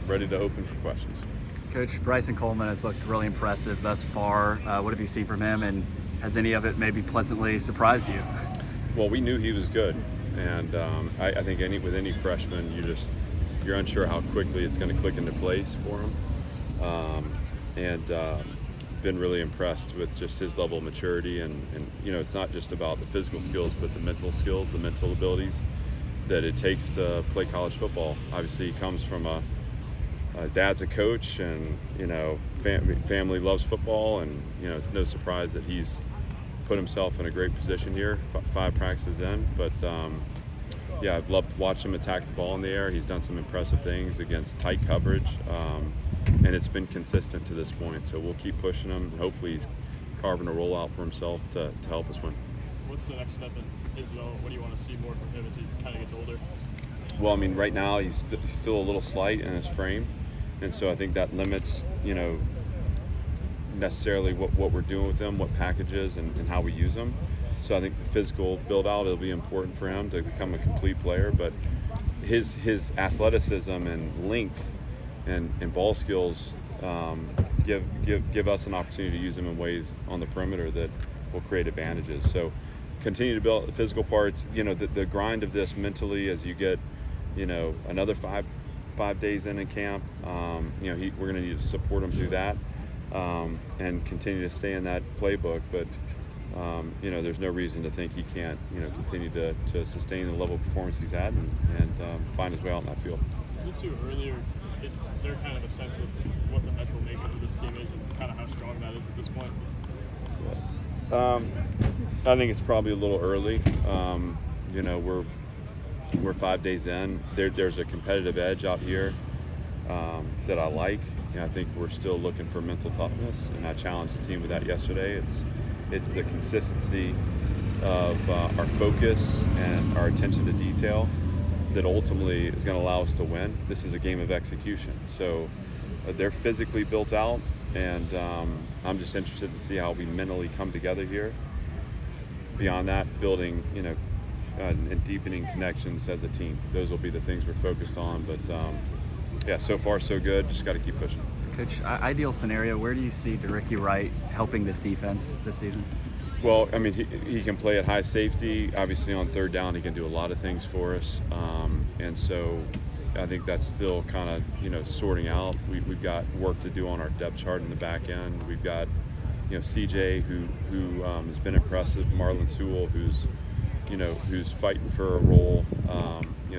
ready to open for questions. Coach, Bryson Coleman has looked really impressive thus far. What have you seen from him, and has any of it maybe pleasantly surprised you? Well, we knew he was good, and I think with any freshman, you're unsure how quickly it's going to click into place for him. Been really impressed with just his level of maturity, and it's not just about the physical skills, but the mental skills, the mental abilities that it takes to play college football. Obviously, he comes from a dad's a coach, and family loves football, and it's no surprise that he's put himself in a great position here, 5 practices in. But I've loved watching him attack the ball in the air. He's done some impressive things against tight coverage, and it's been consistent to this point. So we'll keep pushing him, and hopefully he's carving a rollout for himself to help us win. What's the next step in his development? What do you want to see more from him as he kind of gets older? Well, I mean, right now he's still a little slight in his frame, and so I think that limits, necessarily what we're doing with him, what packages, and how we use them. So I think the physical build-out will be important for him to become a complete player, but his athleticism and length and ball skills give us an opportunity to use him in ways on the perimeter that will create advantages. So continue to build the physical parts. The grind of this mentally as you get, another five days in camp. We're going to need to support him through that and continue to stay in that playbook. But there's no reason to think he can't, continue to sustain the level of performance he's had and find his way out in that field. Is it too early, or is there kind of a sense of what the mental makeup of this team is and kind of how strong that is at this point? I think it's probably a little early. We're 5 days in. There's a competitive edge out here that I like. I think we're still looking for mental toughness, and I challenged the team with that yesterday. It's the consistency of our focus and our attention to detail that ultimately is going to allow us to win. This is a game of execution. So they're physically built out, and I'm just interested to see how we mentally come together here. Beyond that, building, and deepening connections as a team. Those will be the things we're focused on. But so far so good. Just got to keep pushing. Coach, ideal scenario, where do you see Wright helping this defense this season? Well, I mean, he can play at high safety. Obviously, on third down, he can do a lot of things for us. And so I think that's still kind of, sorting out. We've got work to do on our depth chart in the back end. We've got, CJ, who has been impressive. Marlon Sewell, who's fighting for a role.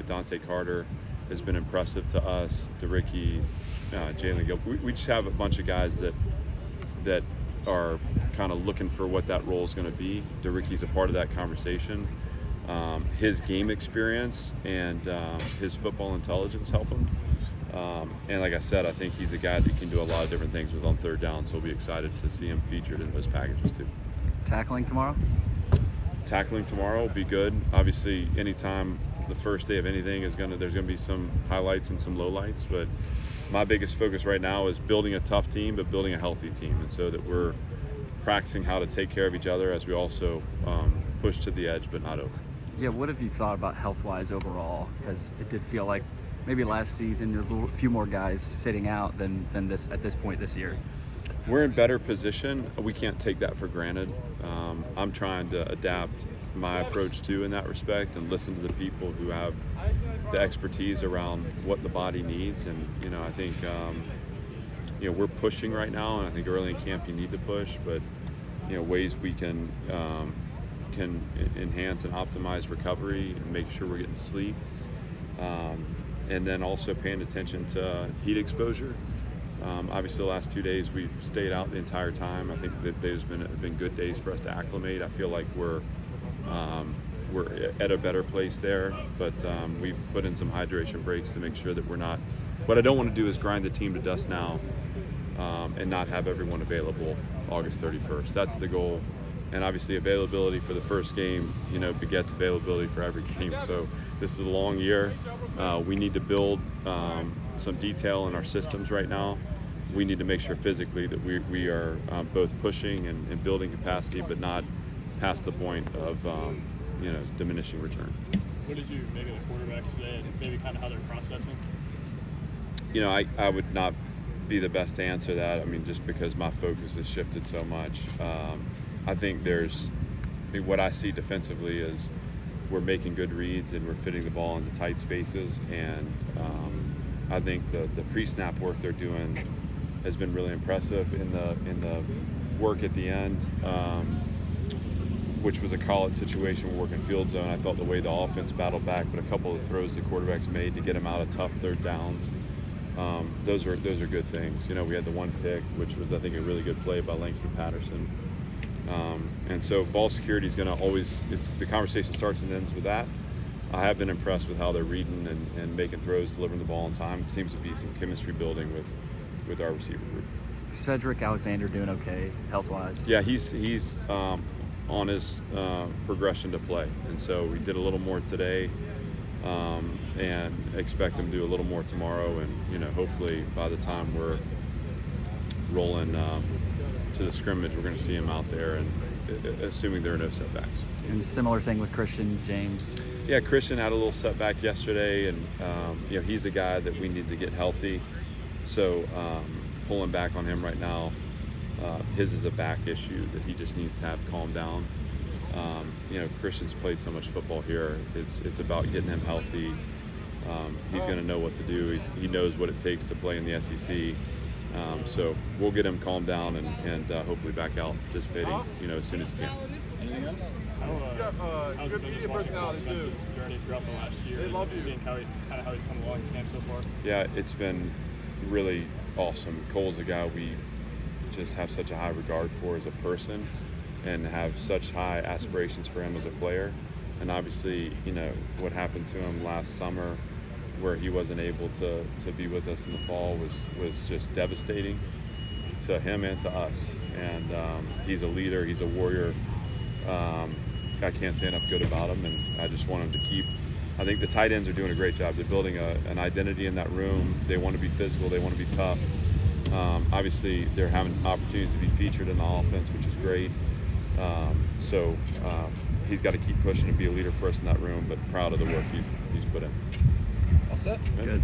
Dante Carter has been impressive to us. DeRicky, Jalen Gill. We just have a bunch of guys that are kind of looking for what that role is going to be. DeRicky's a part of that conversation. His game experience and his football intelligence help him. And like I said, I think he's a guy that can do a lot of different things with on third down, so we'll be excited to see him featured in those packages too. Tackling tomorrow will be good. Obviously, anytime the first day of anything there's going to be some highlights and some lowlights, but my biggest focus right now is building a tough team, but building a healthy team, and so that we're practicing how to take care of each other as we also push to the edge, but not over. Yeah, what have you thought about health-wise overall? Because it did feel like maybe last season there's a few more guys sitting out than this at this point this year. We're in better position. We can't take that for granted. I'm trying to adapt my approach too in that respect and listen to the people who have the expertise around what the body needs. And I think we're pushing right now, and I think early in camp you need to push, but ways we can enhance and optimize recovery and make sure we're getting sleep, and then also paying attention to heat exposure. Obviously, the last 2 days we've stayed out the entire time. I think that those have been good days for us to acclimate. I feel like we're at a better place there, but we've put in some hydration breaks to make sure that we're not. What I don't want to do is grind the team to dust now and not have everyone available August 31st. That's the goal. And obviously availability for the first game, begets availability for every game. So this is a long year. We need to build some detail in our systems right now. We need to make sure physically that we are both pushing and building capacity, but not past the point of diminishing return. What did you make of the quarterbacks today, and maybe kind of how they're processing? I would not be the best to answer that. I mean, just because my focus has shifted so much. I think what I see defensively is we're making good reads and we're fitting the ball into tight spaces. And I think the pre-snap work they're doing has been really impressive in the work at the end, which was a call-it situation. We're working field zone. I felt the way the offense battled back, but a couple of throws the quarterbacks made to get them out of tough third downs. Those are good things. We had the one pick, which was, I think, a really good play by Langston Patterson. And so ball security is going to always, the conversation starts and ends with that. I have been impressed with how they're reading and making throws, delivering the ball on time. It seems to be some chemistry building with our receiver group. Cedric Alexander doing okay health-wise? Yeah, he's on his progression to play. And so we did a little more today and expect him to do a little more tomorrow. And, hopefully by the time we're rolling to the scrimmage, we're going to see him out there, and assuming there are no setbacks. And similar thing with Christian James? Yeah, Christian had a little setback yesterday, and he's a guy that we need to get healthy. So pulling back on him right now, his is a back issue that he just needs to have calm down. Christian's played so much football here. It's about getting him healthy. He's going to know what to do. He knows what it takes to play in the SEC. So we'll get him calmed down and hopefully back out participating, as soon as he can. Anything else? How's it been just watching Cole Spence's journey throughout the last year and seeing how he's come along in camp so far? Yeah, it's been really awesome. Cole's a guy we just have such a high regard for as a person and have such high aspirations for him as a player. And obviously, what happened to him last summer where he wasn't able to be with us in the fall was just devastating to him and to us. And he's a leader, he's a warrior. I can't say enough good about him, and I just want him to keep. I think the tight ends are doing a great job. They're building an identity in that room. They want to be physical, they want to be tough. Obviously, they're having opportunities to be featured in the offense, which is great. So he's got to keep pushing and be a leader for us in that room, but proud of the work he's put in. All set? Good.